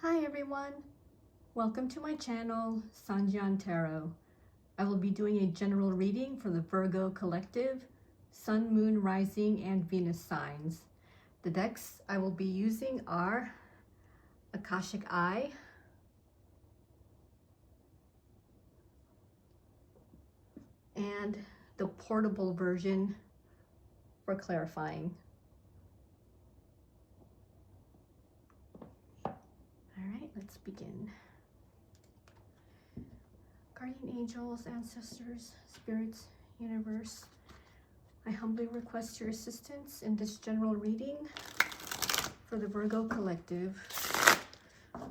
Hi everyone, welcome to my channel, Sanjian Tarot. I will be doing a general reading for the Virgo collective, Sun, Moon, Rising, and Venus signs. The decks I will be using are Akashic Eye, and the portable version for clarifying. Alright, let's begin. Guardian angels, ancestors, spirits, universe, I humbly request your assistance in this general reading for the Virgo collective.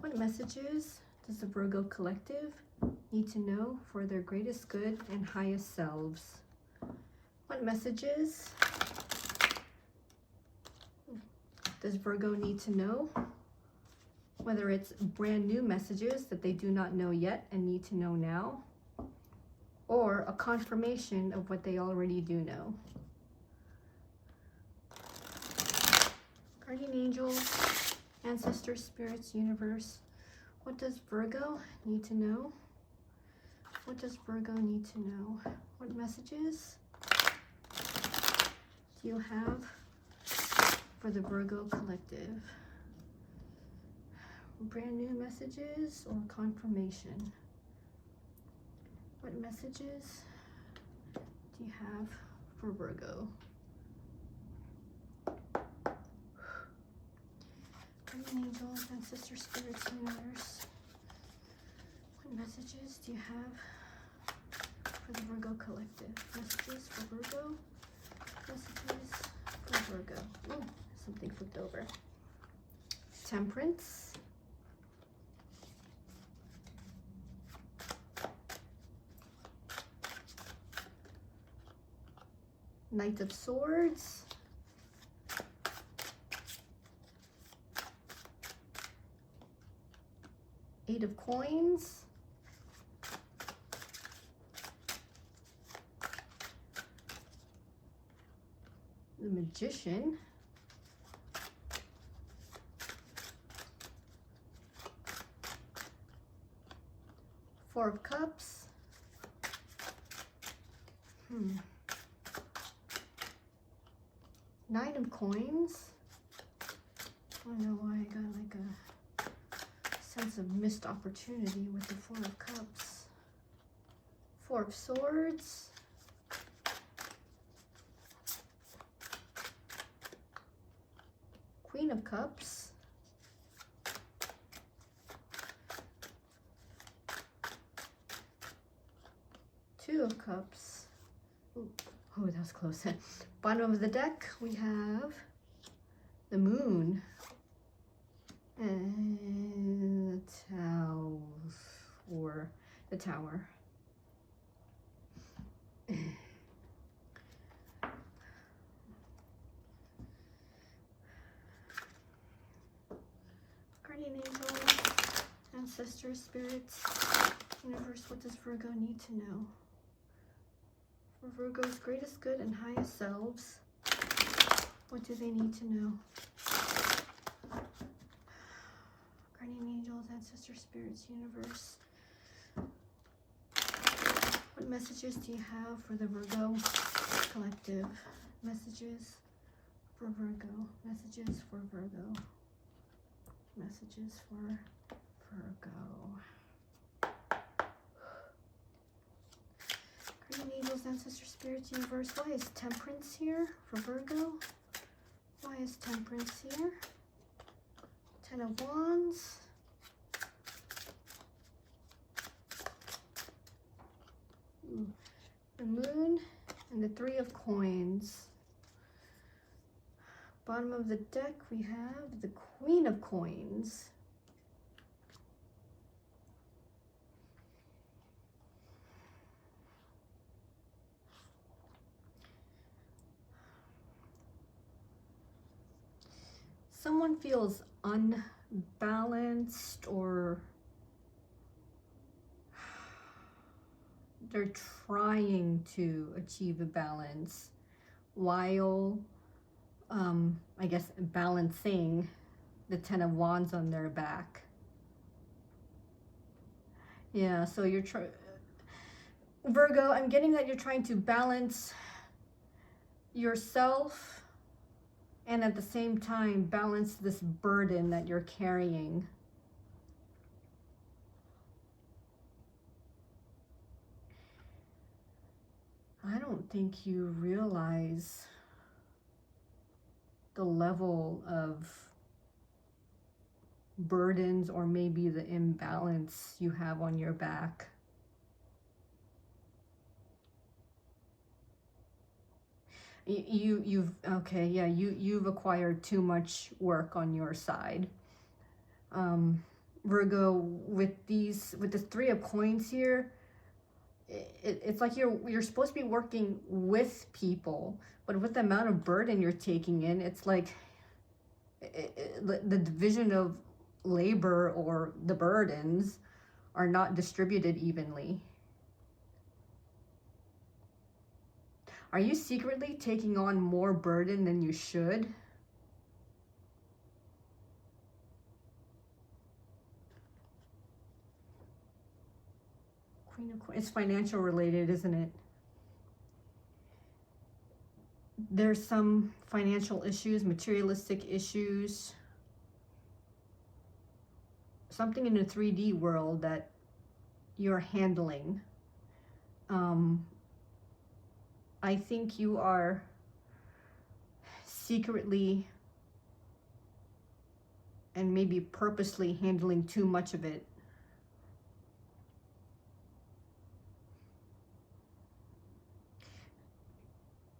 What messages does the Virgo collective need to know for their greatest good and highest selves? What messages does Virgo need to know? Whether it's brand new messages that they do not know yet and need to know now, or a confirmation of what they already do know. Guardian angels, ancestors, spirits, universe, what does Virgo need to know? What does Virgo need to know? What messages do you have for the Virgo collective? Brand new messages or confirmation? What messages do you have for Virgo? Guardian angels, ancestors, spirits, universe, what messages do you have for the Virgo collective? Messages for Virgo? Messages for Virgo. Oh, something flipped over. Temperance. Knight of Swords. Eight of Coins. The Magician. Four of Cups. Nine of Coins. I don't know why I got like a sense of missed opportunity with the Four of Cups. Four of Swords. Queen of Cups. Two of Cups. Ooh. Oh, that was close. Bottom of the deck, we have the Moon and the Tower. Guardian angels, ancestors, spirits, universe, what does Virgo need to know? For Virgo's greatest good and highest selves, what do they need to know? Guardian angels, ancestors, spirits, universe. What messages do you have for the Virgo collective? Messages for Virgo. Messages for Virgo. Messages for Virgo. Guardian angels, ancestors, spirits, universe. Why is Temperance here for Virgo? Why is Temperance here? Ten of Wands. The Moon and the Three of Coins. Bottom of the deck, we have the Queen of Coins. Someone feels unbalanced, or they're trying to achieve a balance while I guess balancing the Ten of Wands on their back. Yeah, so you're trying, Virgo, I'm getting that you're trying to balance yourself and at the same time balance this burden that you're carrying. I don't think you realize the level of burdens or maybe the imbalance you have on your back. You've okay, yeah, you've acquired too much work on your side. Virgo, with the Three of Coins here, it's like you're supposed to be working with people, but with the amount of burden you're taking in, it's like the division of labor or the burdens are not distributed evenly. Are you secretly taking on more burden than you should? Queen of Coins. It's financial related, isn't it? There's some financial issues, materialistic issues, something in the 3D world that you're handling. I think you are secretly and maybe purposely handling too much of it.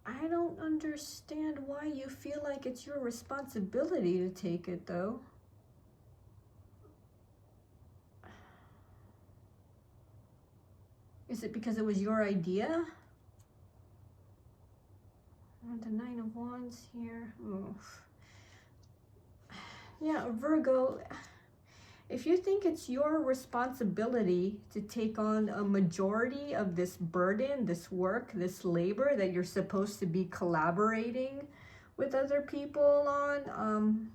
I don't understand why you feel like it's your responsibility to take it, though. Is it because it was your idea? And the Nine of Wands here. Oof. Yeah, Virgo, if you think it's your responsibility to take on a majority of this burden, this work, this labor that you're supposed to be collaborating with other people on,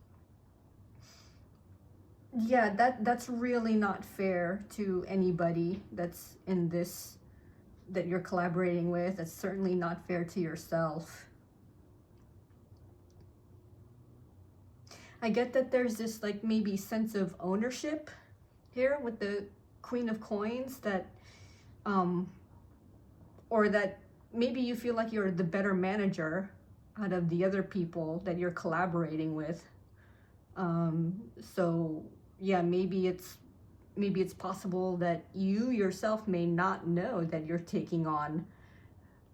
yeah, that's really not fair to anybody that's in this, that you're collaborating with. It's certainly not fair to yourself. I get that there's this like maybe sense of ownership here with the Queen of Coins, that or that maybe you feel like you're the better manager out of the other people that you're collaborating with. So yeah, maybe it's possible that you yourself may not know that you're taking on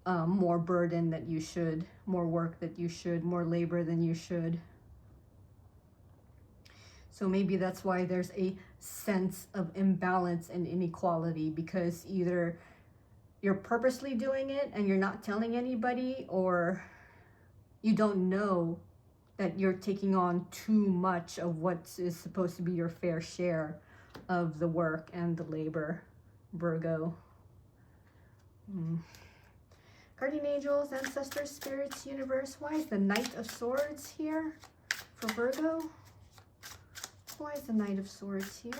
more burden that you should, more work that you should, more labor than you should. So maybe that's why there's a sense of imbalance and inequality, because either you're purposely doing it and you're not telling anybody, or you don't know that you're taking on too much of what is supposed to be your fair share of the work and the labor, Virgo. Guardian angels, ancestors, spirits, universe. Why is the Knight of Swords here for Virgo? Why is the Knight of Swords here?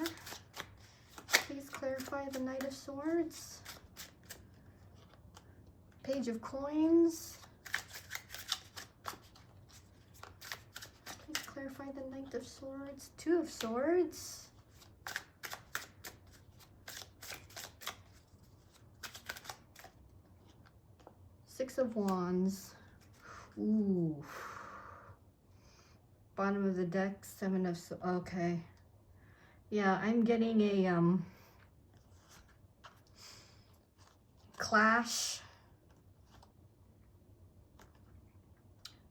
Please clarify the Knight of Swords. Page of Coins. Please clarify the Knight of Swords. Two of Swords. Six of Wands. Ooh. Bottom of the deck, Seven of, okay. Yeah, I'm getting a clash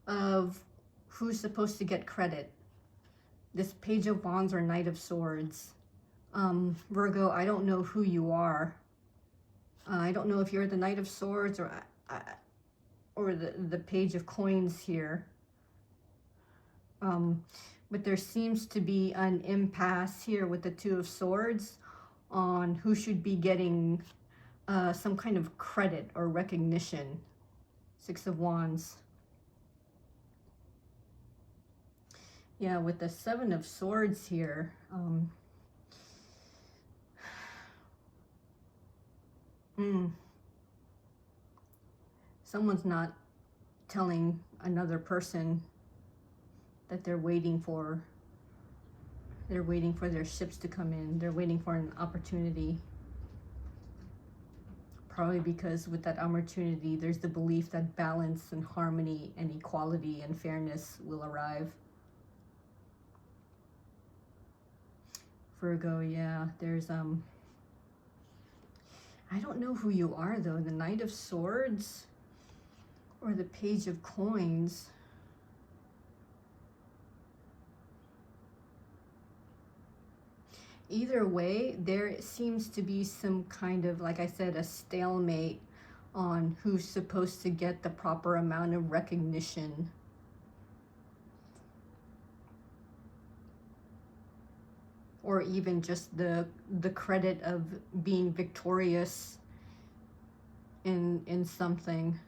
of who's supposed to get credit. This Page of Wands or Knight of Swords. Virgo, I don't know who you are. I don't know if you're the Knight of Swords or the Page of Coins here. But there seems to be an impasse here with the Two of Swords on who should be getting some kind of credit or recognition. Six of Wands. Yeah, with the Seven of Swords here, Someone's not telling another person that they're waiting for their ships to come in. They're waiting for an opportunity. Probably because with that opportunity, there's the belief that balance and harmony and equality and fairness will arrive. Virgo, yeah, there's, I don't know who you are though, the Knight of Swords or the Page of Coins. Either way, there seems to be some kind of, like I said, a stalemate on who's supposed to get the proper amount of recognition. Or even just the credit of being victorious in something.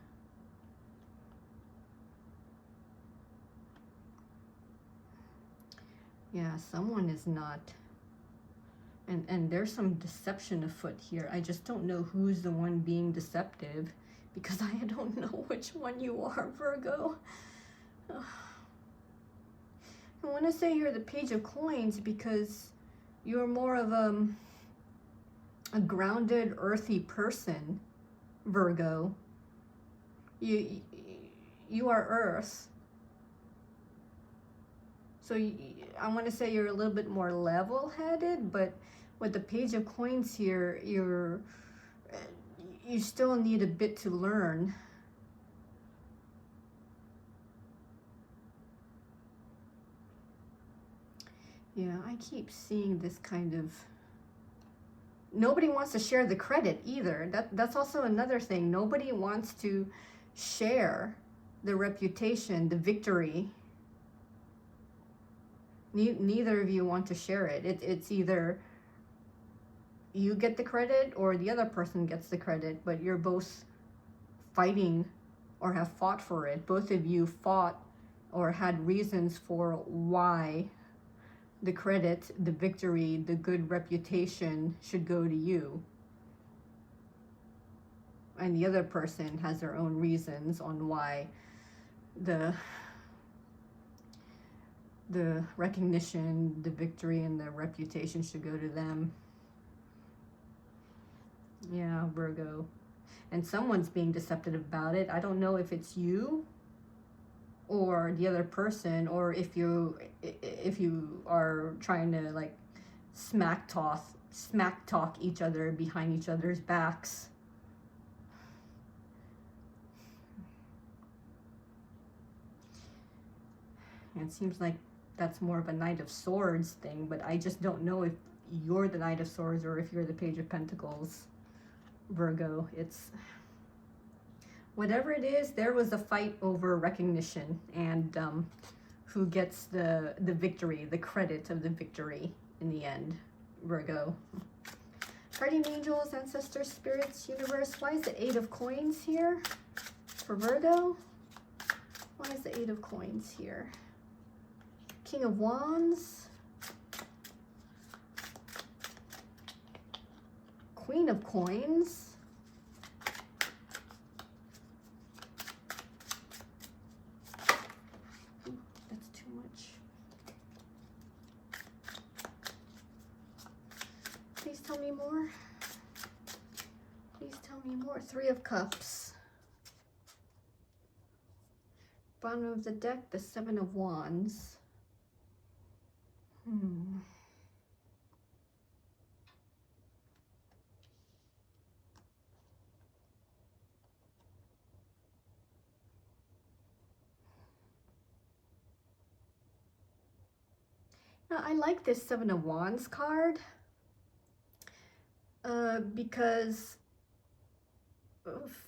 Yeah, someone is not. And there's some deception afoot here. I just don't know who's the one being deceptive, because I don't know which one you are, Virgo. I want to say you're the Page of Coins because you're more of a grounded, earthy person, Virgo. You are Earth. So I want to say you're a little bit more level-headed, but with the Page of Coins here, you still need a bit to learn. Yeah, I keep seeing this kind of... Nobody wants to share the credit either. That's also another thing. Nobody wants to share the reputation, the victory. Neither of you want to share it. It's either you get the credit or the other person gets the credit, but you're both fighting or have fought for it. Both of you fought or had reasons for why the credit, the victory, the good reputation should go to you. And the other person has their own reasons on why the recognition, the victory, and the reputation should go to them. Yeah, Virgo. And someone's being deceptive about it. I don't know if it's you or the other person, or if you are trying to like smack talk each other behind each other's backs. And it seems like that's more of a Knight of Swords thing, but I just don't know if you're the Knight of Swords or if you're the Page of Pentacles, Virgo. It's whatever it is, there was a fight over recognition and who gets the victory, the credit of the victory in the end, Virgo. Guardian angels, ancestors, spirits, universe. Why is the 8 of Coins here for Virgo? Why is the 8 of Coins here? King of Wands. Queen of Coins. Ooh, that's too much. Please tell me more. Please tell me more. 3 of Cups. Bottom of the deck, the 7 of Wands. Now, I like this 7 of Wands card because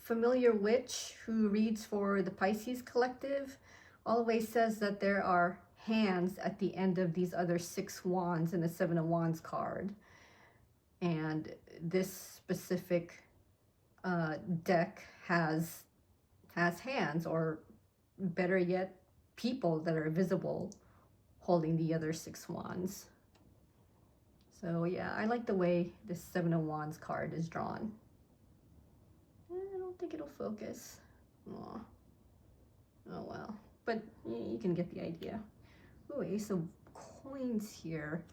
Familiar Witch, who reads for the Pisces Collective, always says that there are hands at the end of these other 6 wands in the 7 of Wands card. And this specific deck has hands, or better yet, people that are visible holding the other 6 wands. So yeah, I like the way this 7 of Wands card is drawn. think it'll focus. Aw. Oh well. But you can get the idea. Ooh, Ace of Coins here.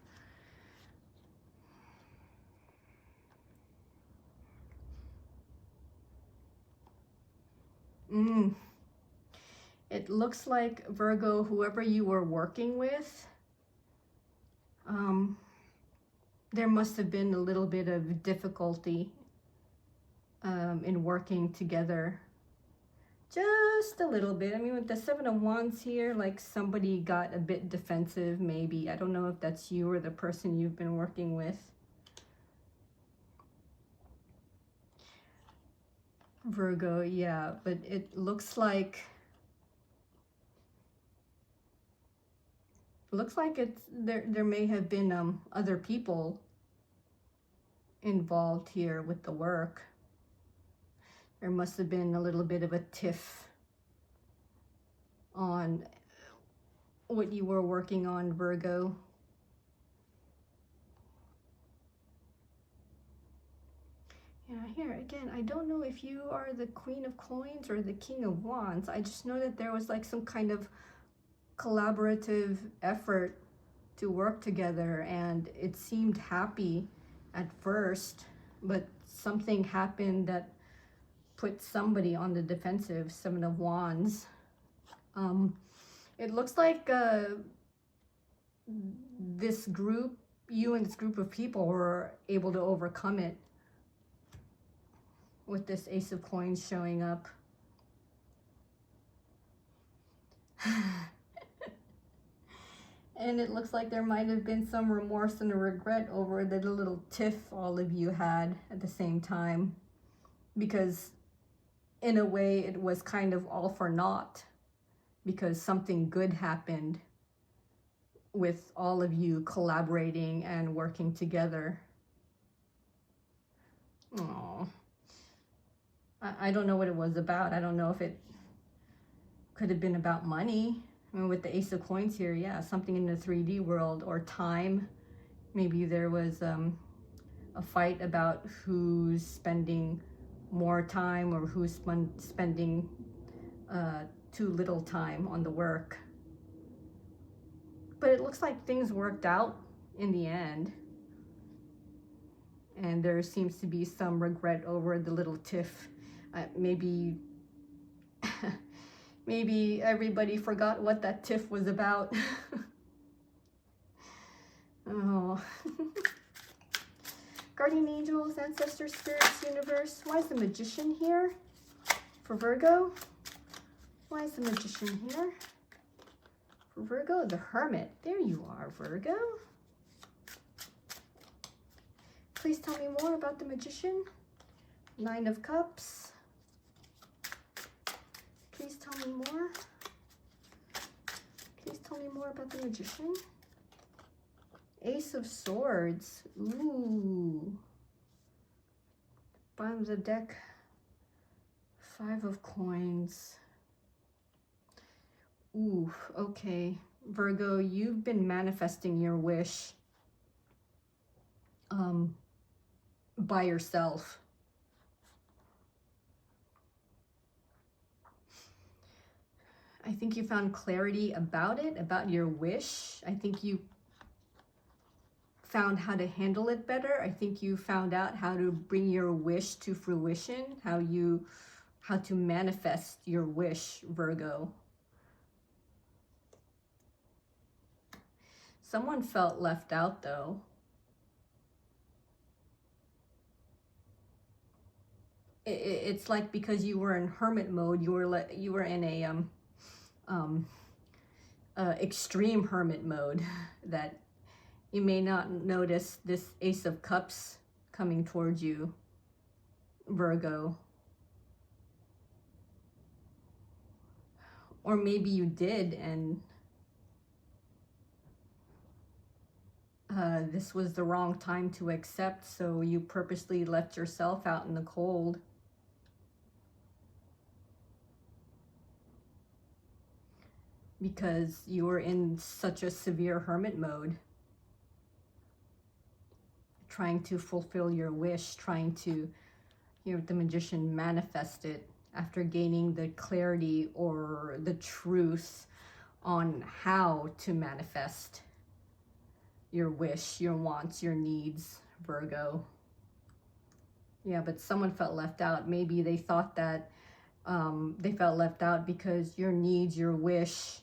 It looks like, Virgo, whoever you were working with, there must have been a little bit of difficulty in working together. Just a little bit. I mean, with the Seven of Wands here, like somebody got a bit defensive, maybe. I don't know if that's you or the person you've been working with. Virgo, yeah, but it looks like it's there may have been other people involved here with the work. There must have been a little bit of a tiff on what you were working on, Virgo. Yeah, here again, I don't know if you are the Queen of Coins or the King of Wands. I just know that there was like some kind of collaborative effort to work together, and it seemed happy at first, but something happened that put somebody on the defensive. Seven of Wands. It looks like this group, you and this group of people, were able to overcome it with this Ace of Coins showing up. And it looks like there might have been some remorse and a regret over the little tiff all of you had at the same time, because in a way it was kind of all for naught, because something good happened with all of you collaborating and working together. Oh, I don't know what it was about. I don't know if it could have been about money. I mean, with the Ace of Coins here, yeah, something in the 3D world, or time. Maybe there was a fight about who's spending more time or who's spending too little time on the work. But it looks like things worked out in the end. And there seems to be some regret over the little tiff. Maybe maybe everybody forgot what that tiff was about. Oh. Guardian angels, ancestors, spirits, universe. Why is the Magician here for Virgo? Why is the Magician here for Virgo? The Hermit. There you are, Virgo. Please tell me more about the Magician. Nine of Cups. Please tell me more. Please tell me more about the Magician. Ace of Swords. Ooh. Bottom of the deck. Five of Coins. Ooh, okay. Virgo, you've been manifesting your wish by yourself. I think you found clarity about it, about your wish. I think you found how to handle it better. I think you found out how to bring your wish to fruition, how to manifest your wish, Virgo. Someone felt left out though. It's like because you were in hermit mode, you were in a extreme hermit mode, that you may not notice this Ace of Cups coming towards you, Virgo. Or maybe you did, and this was the wrong time to accept, so you purposely left yourself out in the cold. Because you were in such a severe hermit mode, trying to fulfill your wish, trying to, Here with the Magician, manifested after gaining the clarity or the truth on how to manifest your wish, your wants, your needs, Virgo. Yeah, but someone felt left out. Maybe they thought that they felt left out because your needs, your wish,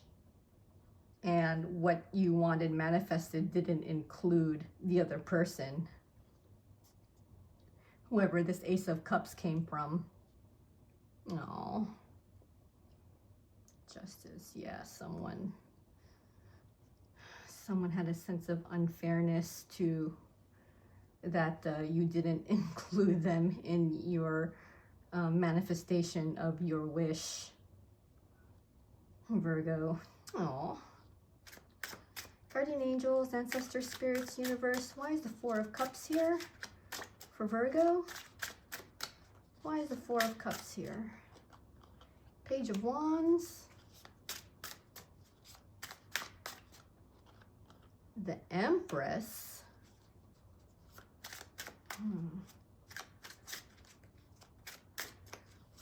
and what you wanted manifested didn't include the other person. Whoever this Ace of Cups came from. Oh. Justice. Yeah, someone had a sense of unfairness to that you didn't include them in your manifestation of your wish, Virgo. Oh. Guardian angels, ancestor spirits, universe. Why is the Four of Cups here for Virgo? Why is the Four of Cups here? Page of Wands. The Empress.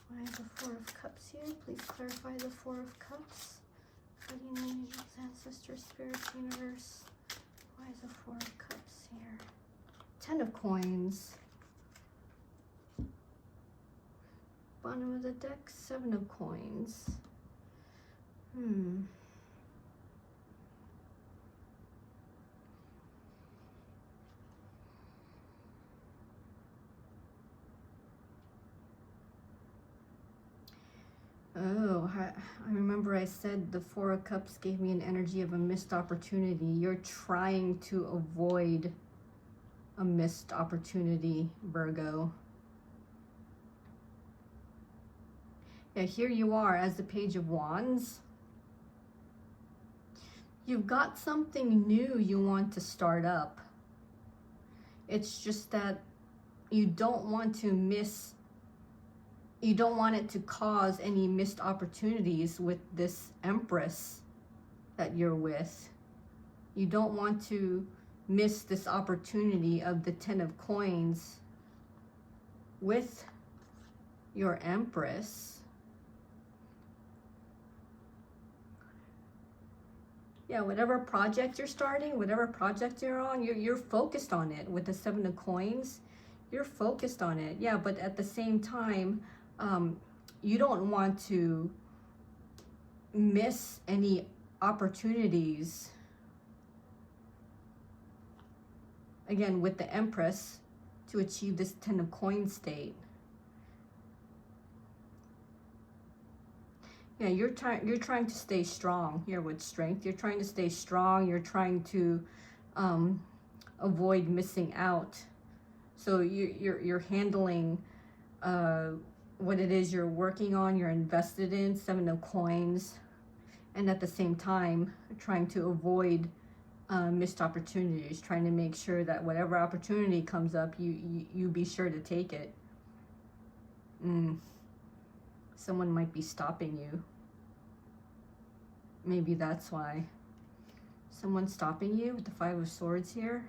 Why is the Four of Cups here? Please clarify the Four of Cups. Guardian angels, ancestors, spirits, universe. Why is the Four of Cups here? Ten of Coins. Bottom of the deck, Seven of Coins. Oh, I remember I said the Four of Cups gave me an energy of a missed opportunity. You're trying to avoid a missed opportunity, Virgo. Yeah, here you are as the Page of Wands. You've got something new you want to start up. It's just that you don't want to miss. You don't want it to cause any missed opportunities with this Empress that you're with. You don't want to miss this opportunity of the Ten of Coins with your Empress. Yeah, whatever project you're starting, whatever project you're on, you're focused on it. With the Seven of Coins, you're focused on it. Yeah, but at the same time, you don't want to miss any opportunities. Again, with the Empress, to achieve this Ten of Coins state. Yeah, you're trying to stay strong here with Strength. You're trying to stay strong. You're trying to avoid missing out. So you're handling what it is you're working on, you're invested in, Seven of Coins, and at the same time trying to avoid missed opportunities, trying to make sure that whatever opportunity comes up, you be sure to take it. Someone might be stopping you. Maybe that's why. Someone's stopping you with the Five of Swords here.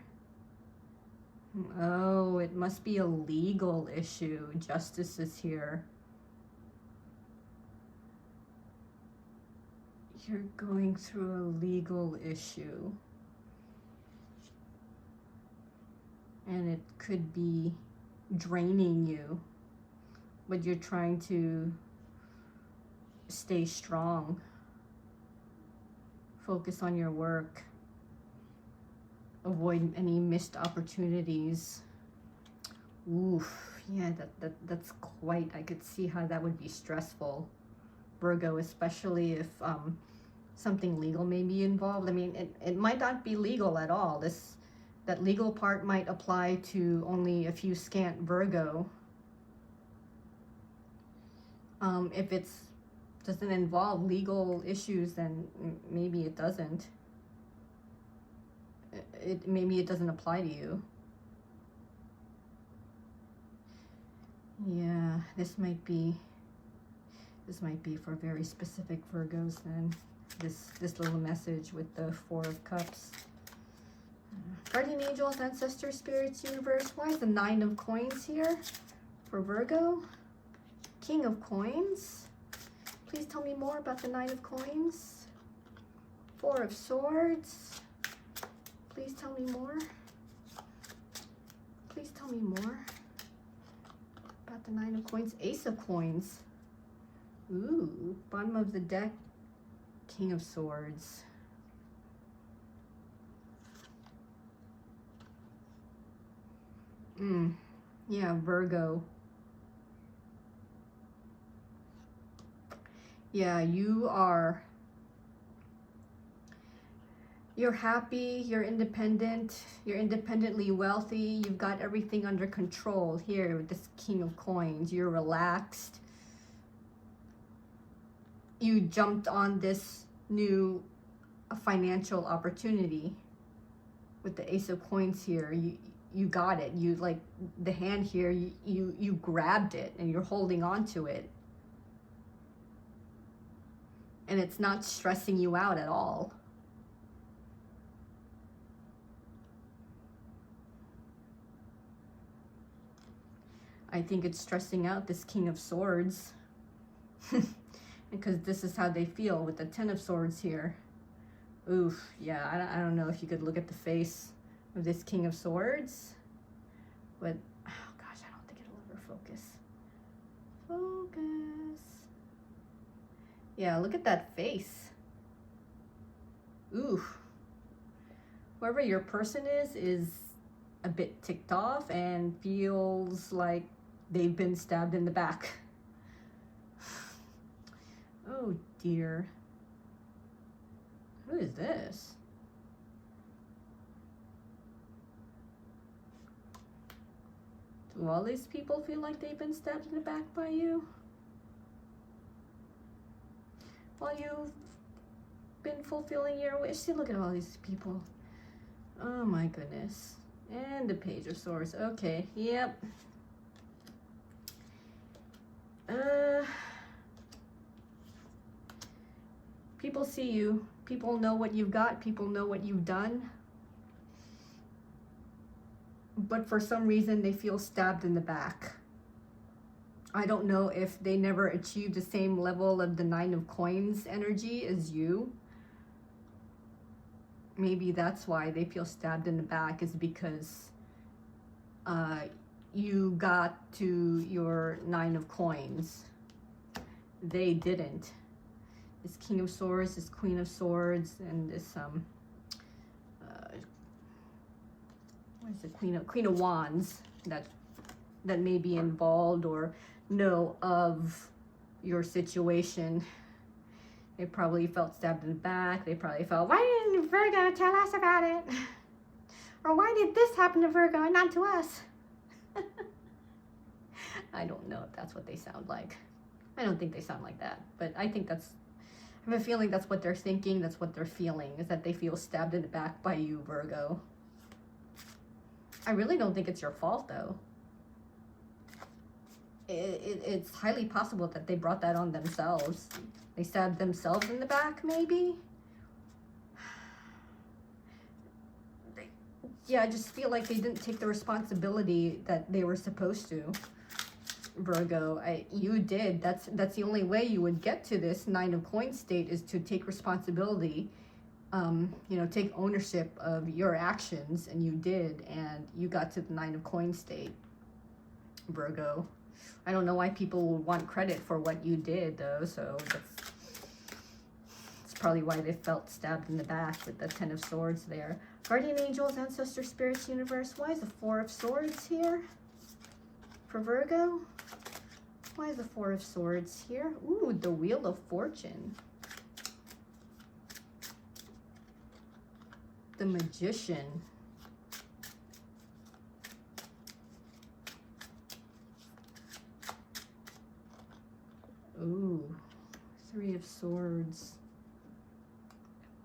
Oh, it must be a legal issue. Justice is here. You're going through a legal issue. And it could be draining you. But you're trying to stay strong. Focus on your work. Avoid any missed opportunities. Oof, yeah, that's quite, I could see how that would be stressful, Virgo, especially if something legal may be involved. I mean, it might not be legal at all. That legal part might apply to only a few scant Virgo. If it doesn't involve legal issues, then maybe it doesn't. Maybe it doesn't apply to you. Yeah, this might be for very specific Virgos then. This little message with the Four of Cups. Guardian angels, ancestors, spirits, universe. Why is the Nine of Coins here for Virgo. King of Coins. Please tell me more about the Nine of Coins. Four of Swords. Please tell me more. Please tell me more about the Nine of Coins. Ace of Coins. Ooh, bottom of the deck. King of Swords. Yeah, Virgo. Yeah, you're happy, you're independent, you're independently wealthy, you've got everything under control here with this King of Coins. You're relaxed. You jumped on this new financial opportunity with the Ace of Coins here. You got it. You, like the hand here, you grabbed it and you're holding on to it. And it's not stressing you out at all. I think it's stressing out this King of Swords. Because this is how they feel with the Ten of Swords here. Oof, yeah, I don't know if you could look at the face of this King of Swords. But, oh gosh, I don't think it'll ever focus. Focus. Yeah, look at that face. Oof. Whoever your person is a bit ticked off and feels like they've been stabbed in the back. Oh dear. Who is this? Do all these people feel like they've been stabbed in the back by you? While you've been fulfilling your wish? See, look at all these people. Oh my goodness. And the Page of Swords. Okay, yep. People see you. People know what you've got. People know what you've done. But for some reason, they feel stabbed in the back. I don't know if they never achieved the same level of the Nine of Coins energy as you. Maybe that's why they feel stabbed in the back, is because you got to your Nine of Coins. They didn't. This King of Swords, this Queen of Swords, and this what is it? Queen of Wands that may be involved or know of your situation. They probably felt stabbed in the back. They probably felt, why didn't Virgo tell us about it? Or why did this happen to Virgo and not to us? I don't know if that's what they sound like. I don't think they sound like that, but I think that's, I have a feeling that's what they're thinking, that's what they're feeling, is that they feel stabbed in the back by you, Virgo. I really don't think it's your fault, though. It's highly possible that they brought that on themselves. They stabbed themselves in the back, maybe? Yeah, I just feel like they didn't take the responsibility that they were supposed to. Virgo, you did. That's the only way you would get to this Nine of Coins state, is to take responsibility. You know, take ownership of your actions, and you did, and you got to the Nine of Coins state, Virgo. I don't know why people would want credit for what you did, though, so that's probably why they felt stabbed in the back with the Ten of Swords there. Guardian Angels, Ancestor Spirits, Universe. Why is the Four of Swords here for Virgo? Why is the Four of Swords here? Ooh, the Wheel of Fortune. The Magician. Ooh, Three of Swords.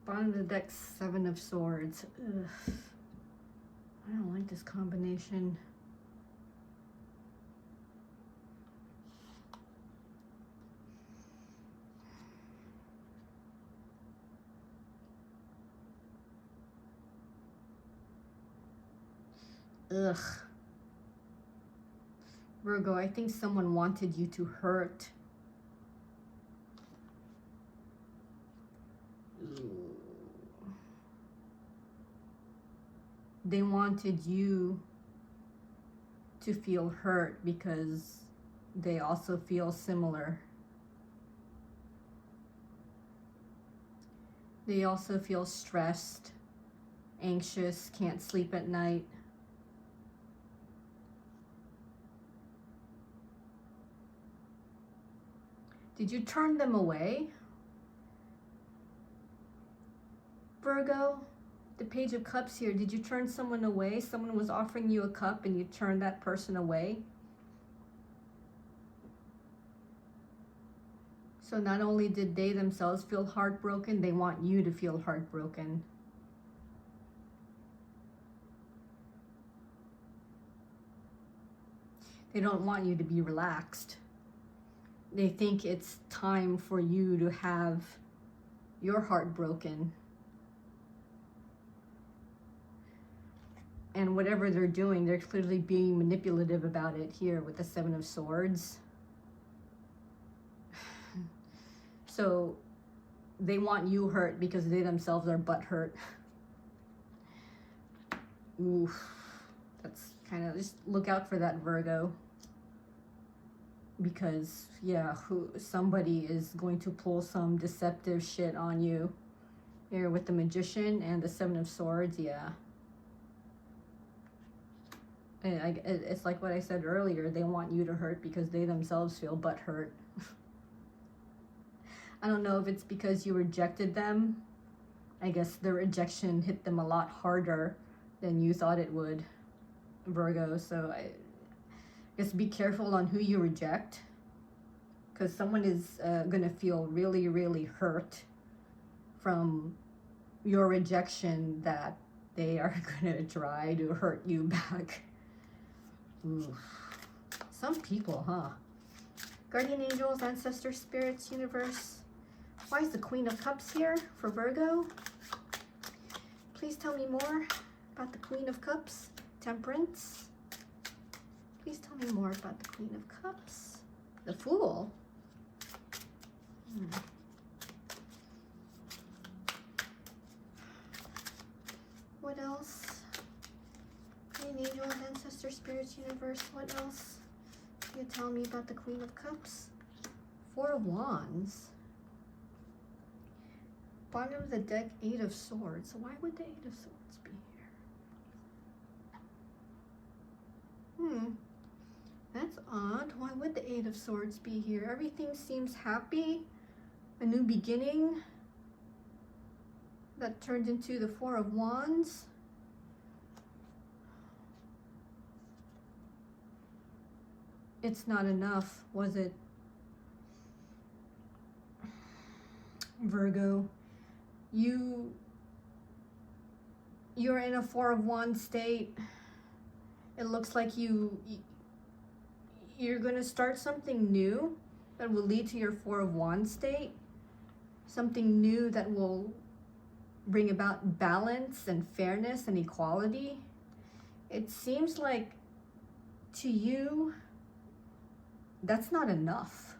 Bottom of the deck, Seven of Swords. Ugh. I don't like this combination. Ugh. Virgo, I think someone wanted you to hurt. They wanted you to feel hurt because they also feel similar. They also feel stressed, anxious, can't sleep at night. Did you turn them away? Virgo, the Page of Cups here, did you turn someone away? Someone was offering you a cup and you turned that person away? So not only did they themselves feel heartbroken, they want you to feel heartbroken. They don't want you to be relaxed. They think it's time for you to have your heart broken. And whatever they're doing, they're clearly being manipulative about it here with the Seven of Swords. So they want you hurt because they themselves are butthurt. Oof. That's kind of, just look out for that, Virgo. Because, yeah, somebody is going to pull some deceptive shit on you. Here with the Magician and the Seven of Swords, yeah. And it's like what I said earlier, they want you to hurt because they themselves feel butthurt. I don't know if it's because you rejected them. I guess the rejection hit them a lot harder than you thought it would, Virgo. So I guess be careful on who you reject, because someone is going to feel really, really hurt from your rejection that they are going to try to hurt you back. Ooh. Some people, huh? Guardian angels, ancestors, spirits, universe. Why is the Queen of Cups here for Virgo? Please tell me more about the Queen of Cups. Temperance. Please tell me more about the Queen of Cups. The Fool. What else? Guardian angels, ancestors, spirits, universe. What else can you tell me about the Queen of Cups? Four of Wands. Bottom of the deck, Eight of Swords. Why would the Eight of Swords be here? That's odd. Why would the Eight of Swords be here? Everything seems happy. A new beginning. That turned into the Four of Wands. It's not enough, was it? Virgo. You're in a Four of Wands state. It looks like you're going to start something new that will lead to your Four of Wands state. Something new that will bring about balance and fairness and equality. It seems like to you, that's not enough.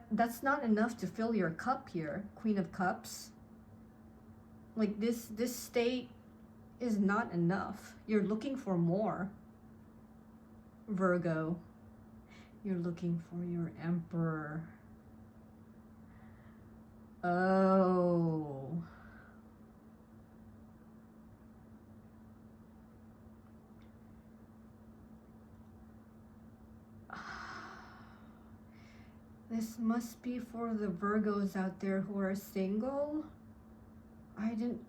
That's not enough to fill your cup here, Queen of Cups. Like this state is not enough. You're looking for more, Virgo. You're looking for your Emperor. Oh. This must be for the Virgos out there who are single. I didn't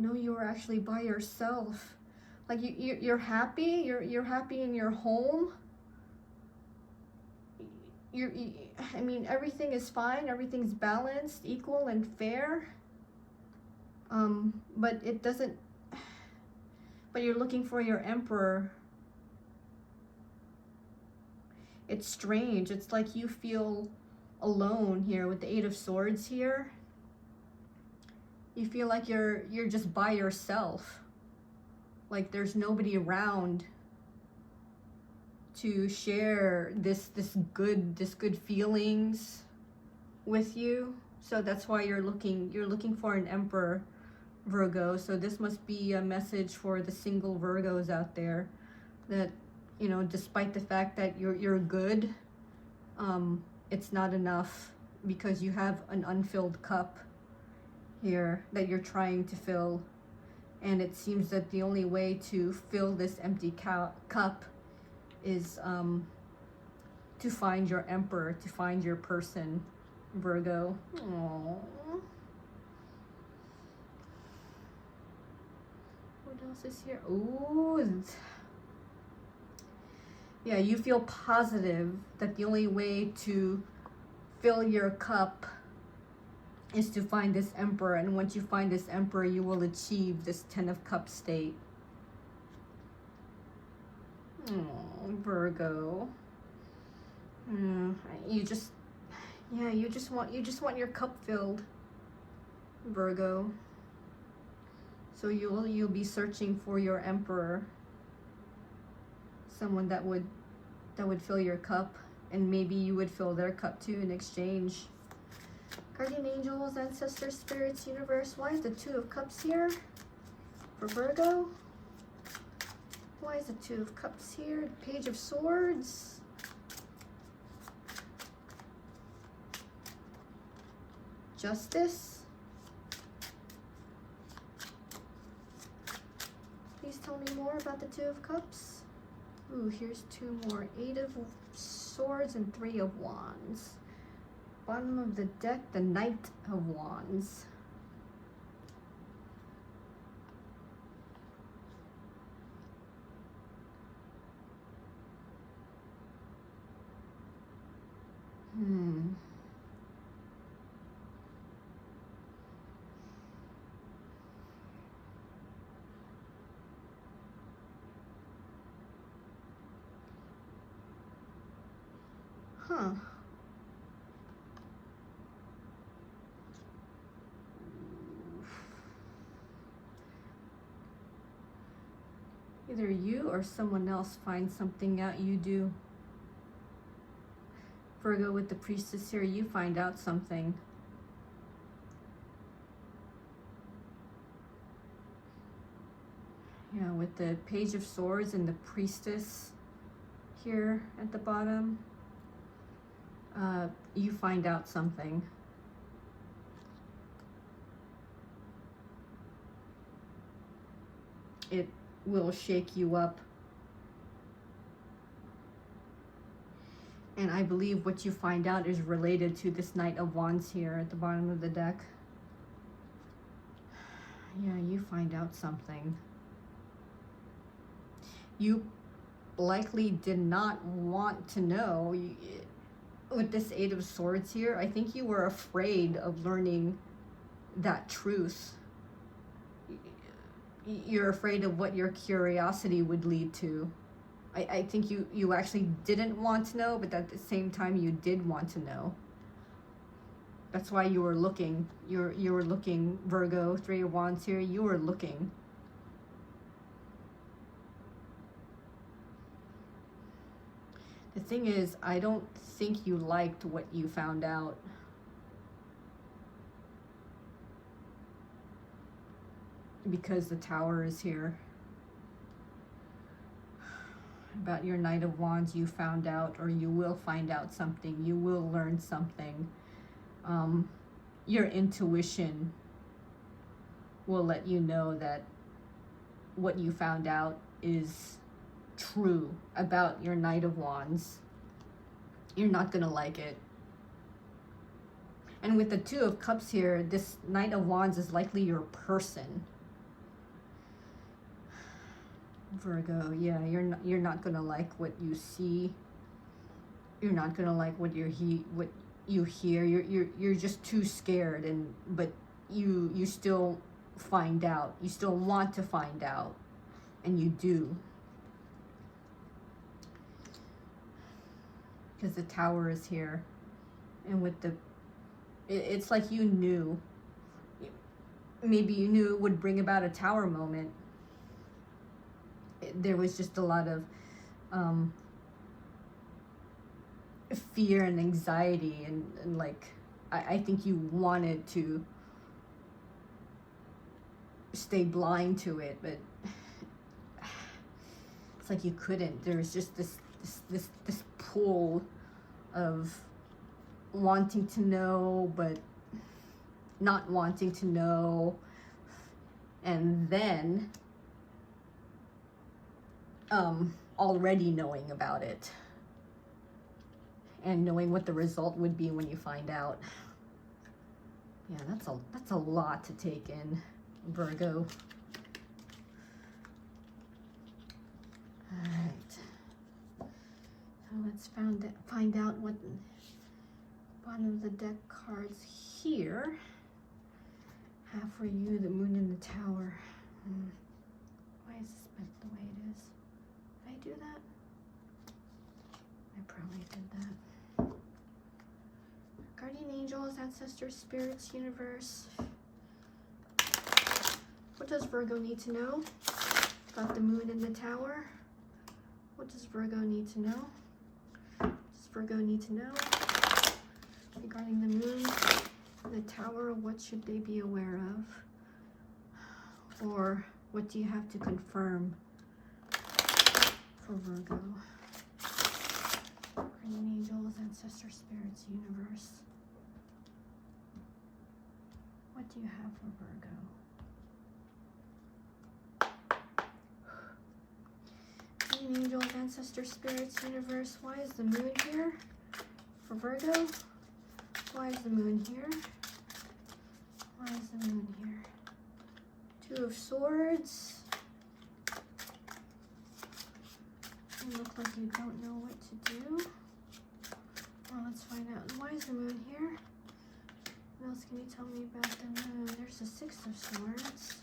know you were actually by yourself. Like you're happy. You're happy in your home. I mean, everything is fine. Everything's balanced, equal, and fair. But it doesn't. But you're looking for your Emperor. It's strange. It's like you feel alone here with the Eight of Swords here. You feel like you're just by yourself. Like there's nobody around to share this good feelings with you. So that's why you're looking for an Emperor, Virgo. So this must be a message for the single Virgos out there, that, you know, despite the fact that you're good, it's not enough, because you have an unfilled cup here that you're trying to fill. And it seems that the only way to fill this empty cup is to find your Emperor, to find your person, Virgo. Aww. What else is here? Ooh. Yeah, you feel positive that the only way to fill your cup is to find this Emperor. And once you find this Emperor, you will achieve this Ten of Cups state. Oh, Virgo. You just want your cup filled, Virgo. So you'll be searching for your Emperor, someone that would fill your cup, and maybe you would fill their cup too in exchange. Guardian angels, ancestors, spirits, universe. Why is the Two of Cups here for Virgo? Why is the Two of Cups here? The Page of Swords. Justice. Please tell me more about the Two of Cups. Ooh, here's two more. Eight of Swords and Three of Wands. Bottom of the deck, the Knight of Wands. Huh. Either you or someone else finds something out you do. Virgo, with the Priestess here, you find out something. Yeah, with the Page of Swords and the Priestess here at the bottom, you find out something. It will shake you up. And I believe what you find out is related to this Knight of Wands here at the bottom of the deck. Yeah, you find out something. You likely did not want to know. With this Eight of Swords here, I think you were afraid of learning that truth. You're afraid of what your curiosity would lead to. I think you actually didn't want to know, but at the same time you did want to know. That's why you were looking. You were looking, Virgo, Three of Wands here. You were looking. The thing is, I don't think you liked what you found out. Because the Tower is here. About your Knight of Wands, you found out, or you will find out something. You will learn something. Your intuition will let you know that what you found out is true about your Knight of Wands. You're not gonna like it. And with the Two of Cups here, this Knight of Wands is likely your person. Virgo, yeah, you're not gonna like what you see. You're not gonna like what you hear. You're just too scared, but you still find out. You still want to find out, and you do. Because the Tower is here, and with the, it's like you knew. Maybe you knew it would bring about a Tower moment. There was just a lot of fear and anxiety, and like I think you wanted to stay blind to it, but it's like you couldn't. There was just this pull of wanting to know but not wanting to know, and then already knowing about it and knowing what the result would be when you find out. Yeah, that's a lot to take in, Virgo. All right, so let's find out what the bottom of the deck cards here have for you. The Moon in the Tower. Why is this bent the way it is? Did I do that? I probably did that. Guardian angels, ancestors, spirits, universe. What does Virgo need to know about the Moon in the Tower? What does Virgo need to know? What does Virgo need to know regarding the Moon in the Tower? What should they be aware of? Or what do you have to confirm for Virgo? Guardian angels, ancestors, spirits, universe. What do you have for Virgo? Guardian angels, ancestors, spirits, universe. Why is the Moon here for Virgo? Why is the Moon here? Why is the Moon here? Two of Swords. You look like you don't know what to do. Well, let's find out. Why is the Moon here? What else can you tell me about the Moon? There's the Six of Swords.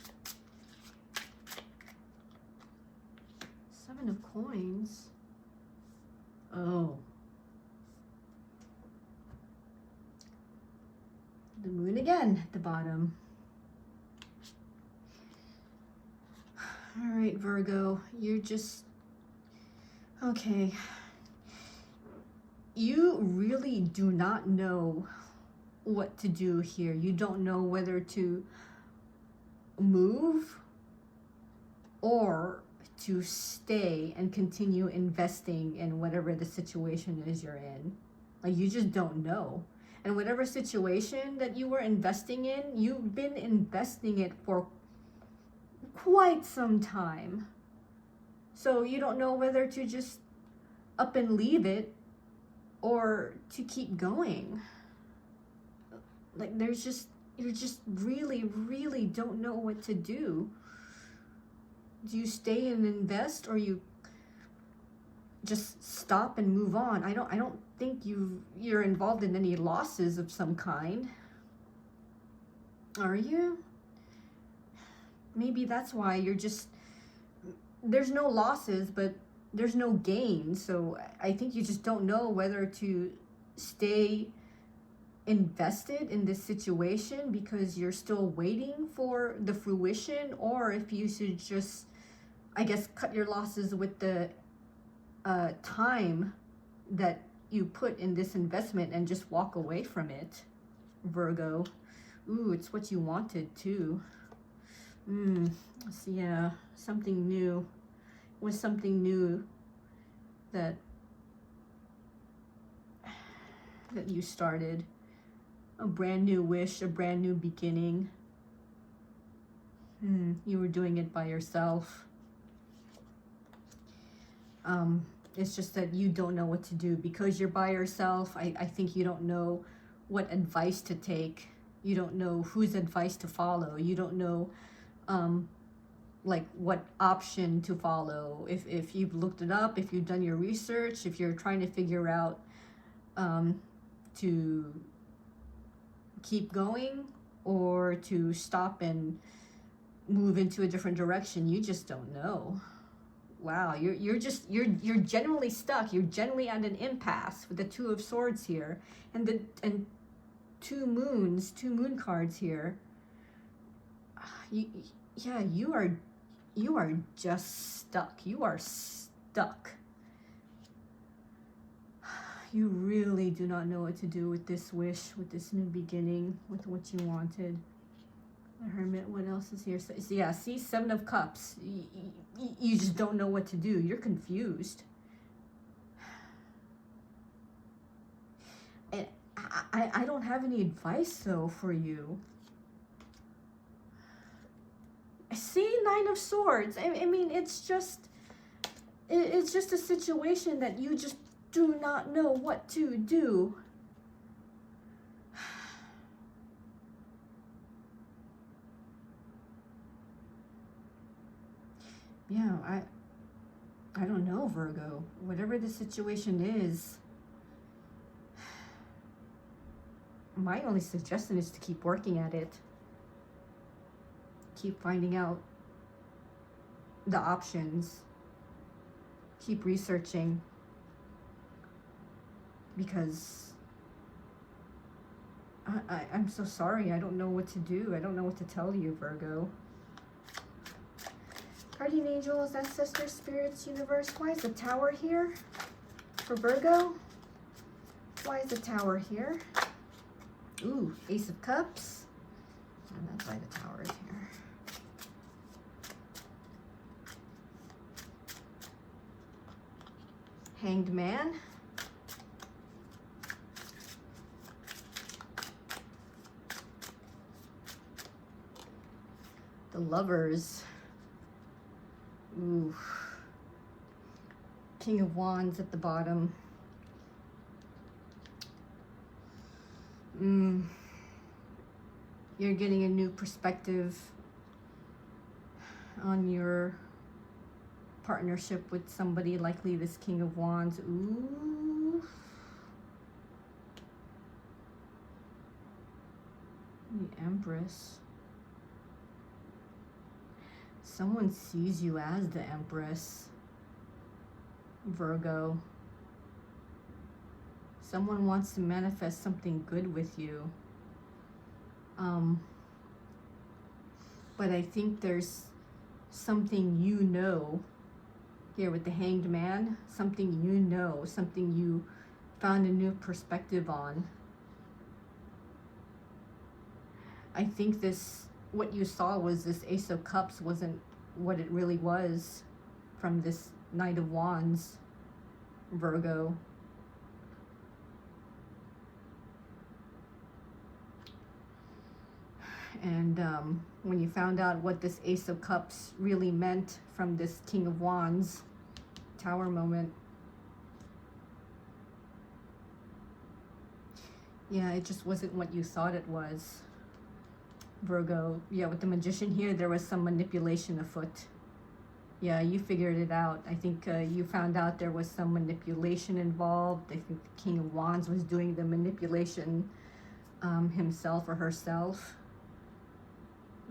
Seven of Coins. Oh. The Moon again at the bottom. All right, Virgo, you're just... Okay. You really do not know what to do here. You don't know whether to move or to stay and continue investing in whatever the situation is you're in. Like, you just don't know. And whatever situation that you were investing in, you've been investing it for quite some time. So you don't know whether to just up and leave it or to keep going. Like, you just really, really don't know what to do. Do you stay and invest, or you just stop and move on? I don't think you're involved in any losses of some kind. Are you? Maybe that's why you're just... There's no losses, but there's no gain. So I think you just don't know whether to stay invested in this situation because you're still waiting for the fruition, or if you should just, I guess, cut your losses with the time that you put in this investment and just walk away from it, Virgo. Ooh, it's what you wanted too. So yeah, something new. It was something new that you started. A brand new wish, a brand new beginning. You were doing it by yourself. It's just that you don't know what to do because you're by yourself. I think you don't know what advice to take. You don't know whose advice to follow. You don't know like what option to follow. If you've looked it up, if you've done your research, if you're trying to figure out to keep going or to stop and move into a different direction, you just don't know. Wow, you're genuinely stuck. You're genuinely at an impasse with the Two of Swords here, and two moon cards here. You are just stuck. You are stuck. You really do not know what to do with this wish, with this new beginning, with what you wanted. The Hermit, what else is here? So, yeah, see, Seven of Cups. You just don't know what to do. You're confused. And I don't have any advice, though, for you. See, Nine of Swords. I mean, it's just a situation that you just do not know what to do. Yeah, I don't know, Virgo. Whatever the situation is, my only suggestion is to keep working at it. Keep finding out the options. Keep researching. Because I'm so sorry. I don't know what to do. I don't know what to tell you, Virgo. Guardian angels, ancestors, spirits, universe. Why is the Tower here for Virgo? Why is the Tower here? Ooh, Ace of Cups. And that's why the Tower is here. Hanged Man. The Lovers. Ooh. King of Wands at the bottom. You're getting a new perspective on your partnership with somebody, likely this King of Wands. Ooh. The Empress. Someone sees you as the Empress, Virgo. Someone wants to manifest something good with you. But I think there's something you know here with the Hanged Man, something you know, something you found a new perspective on. I think what you saw was this Ace of Cups wasn't what it really was from this Knight of Wands, Virgo. And when you found out what this Ace of Cups really meant from this King of Wands Tower moment, yeah, it just wasn't what you thought it was, Virgo. Yeah, with the Magician here, there was some manipulation afoot. Yeah, you figured it out. I think you found out there was some manipulation involved. I think the King of Wands was doing the manipulation himself or herself.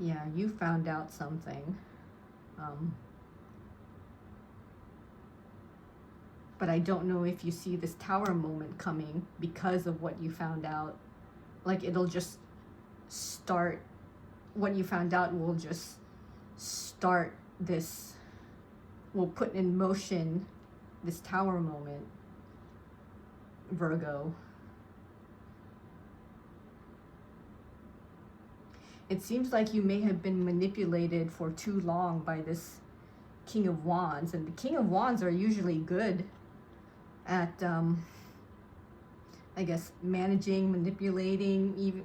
Yeah, you found out something. But I don't know if you see this Tower moment coming because of what you found out. Like, it'll just start, what you found out will just start this, will put in motion this Tower moment, Virgo. It seems like you may have been manipulated for too long by this King of Wands. And the King of Wands are usually good at, I guess, managing, manipulating,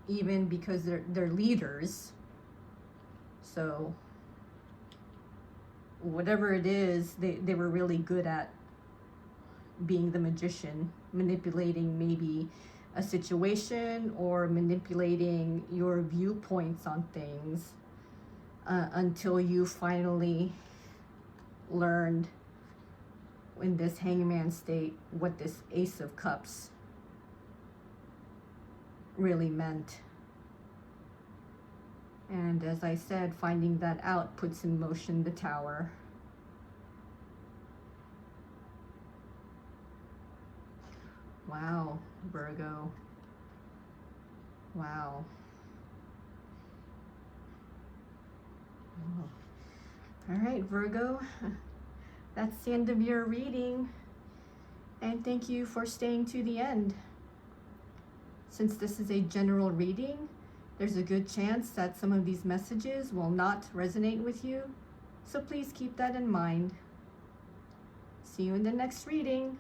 even because they're leaders. So whatever it is, they were really good at being the magician, manipulating maybe a situation or manipulating your viewpoints on things until you finally learned in this Hangman state what this Ace of Cups really meant. And as I said, finding that out puts in motion the Tower. Wow, Virgo. Wow. All right, Virgo. That's the end of your reading. And thank you for staying to the end. Since this is a general reading, there's a good chance that some of these messages will not resonate with you. So please keep that in mind. See you in the next reading.